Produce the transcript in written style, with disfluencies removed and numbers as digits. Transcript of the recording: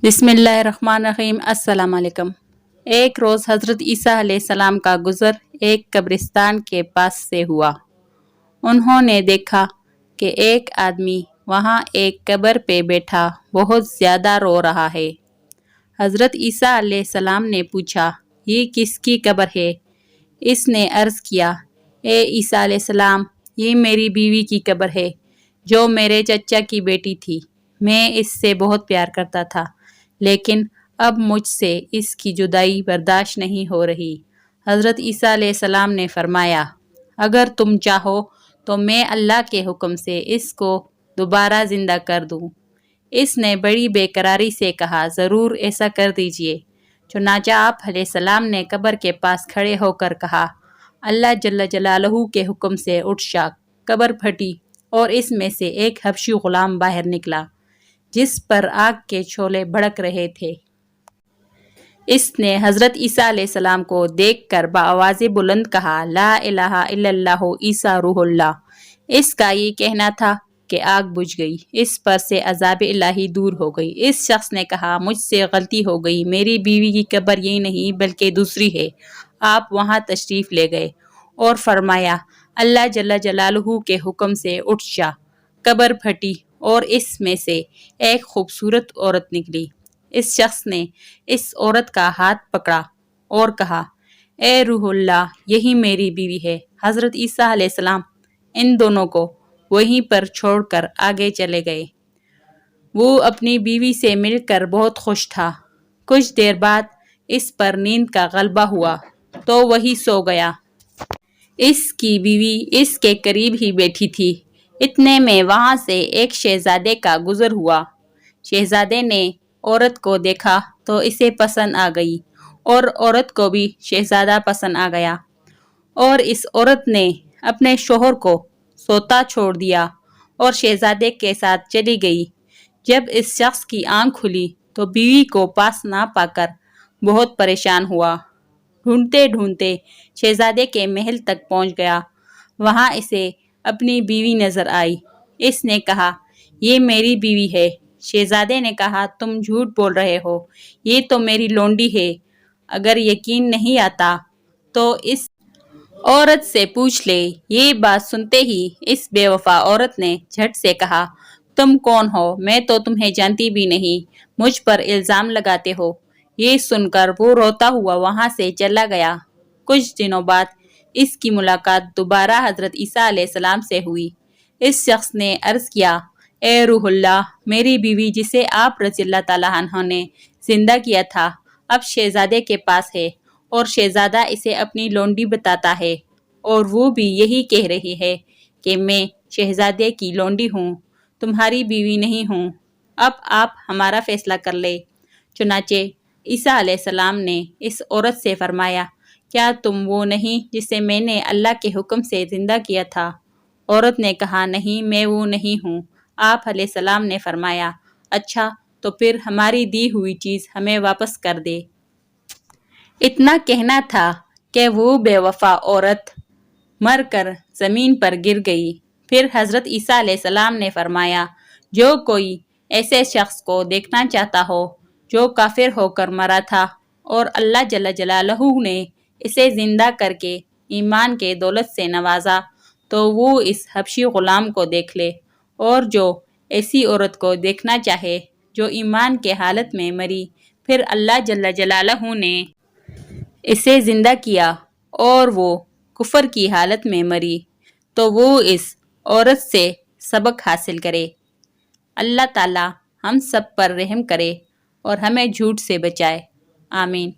بسم اللہ الرحمن الرحیم۔ السلام علیکم۔ ایک روز حضرت عیسیٰ علیہ السلام کا گزر ایک قبرستان کے پاس سے ہوا۔ انہوں نے دیکھا کہ ایک آدمی وہاں ایک قبر پہ بیٹھا بہت زیادہ رو رہا ہے۔ حضرت عیسیٰ علیہ السلام نے پوچھا، یہ کس کی قبر ہے؟ اس نے عرض کیا، اے عیسیٰ علیہ السلام، یہ میری بیوی کی قبر ہے جو میرے چچا کی بیٹی تھی۔ میں اس سے بہت پیار کرتا تھا، لیکن اب مجھ سے اس کی جدائی برداشت نہیں ہو رہی۔ حضرت عیسیٰ علیہ السلام نے فرمایا، اگر تم چاہو تو میں اللہ کے حکم سے اس کو دوبارہ زندہ کر دوں۔ اس نے بڑی بے قراری سے کہا، ضرور ایسا کر دیجئے۔ چنانچہ آپ علیہ السلام نے قبر کے پاس کھڑے ہو کر کہا، اللہ جل جلالہ کے حکم سے اٹھ جا۔ قبر پھٹی اور اس میں سے ایک حبشی غلام باہر نکلا جس پر آگ کے شعلے بھڑک رہے تھے۔ اس نے حضرت عیسیٰ علیہ السلام کو دیکھ کر بآواز بلند کہا، لا الہ الا اللہ عیسیٰ روح اللہ۔ اس کا یہ کہنا تھا کہ آگ بجھ گئی، اس پر سے عذاب الہی دور ہو گئی۔ اس شخص نے کہا، مجھ سے غلطی ہو گئی، میری بیوی کی قبر یہ نہیں بلکہ دوسری ہے۔ آپ وہاں تشریف لے گئے اور فرمایا، اللہ جل جلالہ کے حکم سے اٹھ جا۔ قبر پھٹی اور اس میں سے ایک خوبصورت عورت نکلی۔ اس شخص نے اس عورت کا ہاتھ پکڑا اور کہا، اے روح اللہ، یہی میری بیوی ہے۔ حضرت عیسیٰ علیہ السلام ان دونوں کو وہیں پر چھوڑ کر آگے چلے گئے۔ وہ اپنی بیوی سے مل کر بہت خوش تھا۔ کچھ دیر بعد اس پر نیند کا غلبہ ہوا تو وہی سو گیا۔ اس کی بیوی اس کے قریب ہی بیٹھی تھی۔ اتنے میں وہاں سے ایک شہزادے کا گزر ہوا۔ شہزادے نے عورت کو دیکھا تو اسے پسند آ گئی اور عورت کو بھی شہزادہ پسند آ گیا، اور اس عورت نے اپنے شوہر کو سوتا چھوڑ دیا اور شہزادے کے ساتھ چلی گئی۔ جب اس شخص کی آنکھ کھلی تو بیوی کو پاس نہ پا کر بہت پریشان ہوا۔ ڈھونڈتے ڈھونڈتے شہزادے کے محل تک پہنچ گیا۔ وہاں اسے اپنی بیوی نظر آئی۔ اس نے کہا، یہ میری بیوی ہے۔ شہزادے نے کہا، تم جھوٹ بول رہے ہو، یہ تو میری لونڈی ہے۔ اگر یقین نہیں آتا تو اس عورت سے پوچھ لے۔ یہ بات سنتے ہی اس بے وفا عورت نے جھٹ سے کہا، تم کون ہو؟ میں تو تمہیں جانتی بھی نہیں، مجھ پر الزام لگاتے ہو۔ یہ سن کر وہ روتا ہوا وہاں سے چلا گیا۔ کچھ دنوں بعد اس کی ملاقات دوبارہ حضرت عیسیٰ علیہ السلام سے ہوئی۔ اس شخص نے عرض کیا، اے روح اللہ، میری بیوی جسے آپ رضی اللہ تعالیٰ عنہ نے زندہ کیا تھا اب شہزادے کے پاس ہے، اور شہزادہ اسے اپنی لونڈی بتاتا ہے، اور وہ بھی یہی کہہ رہی ہے کہ میں شہزادے کی لونڈی ہوں، تمہاری بیوی نہیں ہوں۔ اب آپ ہمارا فیصلہ کر لیں۔ چنانچہ عیسیٰ علیہ السلام نے اس عورت سے فرمایا، کیا تم وہ نہیں جسے میں نے اللہ کے حکم سے زندہ کیا تھا؟ عورت نے کہا، نہیں، میں وہ نہیں ہوں۔ آپ علیہ السلام نے فرمایا، اچھا تو پھر ہماری دی ہوئی چیز ہمیں واپس کر دے۔ اتنا کہنا تھا کہ وہ بے وفا عورت مر کر زمین پر گر گئی۔ پھر حضرت عیسیٰ علیہ السلام نے فرمایا، جو کوئی ایسے شخص کو دیکھنا چاہتا ہو جو کافر ہو کر مرا تھا اور اللہ جل جلالہ نے اسے زندہ کر کے ایمان کے دولت سے نوازا، تو وہ اس حبشی غلام کو دیکھ لے، اور جو ایسی عورت کو دیکھنا چاہے جو ایمان کے حالت میں مری، پھر اللہ جل جلالہ نے اسے زندہ کیا اور وہ کفر کی حالت میں مری، تو وہ اس عورت سے سبق حاصل کرے۔ اللہ تعالی ہم سب پر رحم کرے اور ہمیں جھوٹ سے بچائے، آمین۔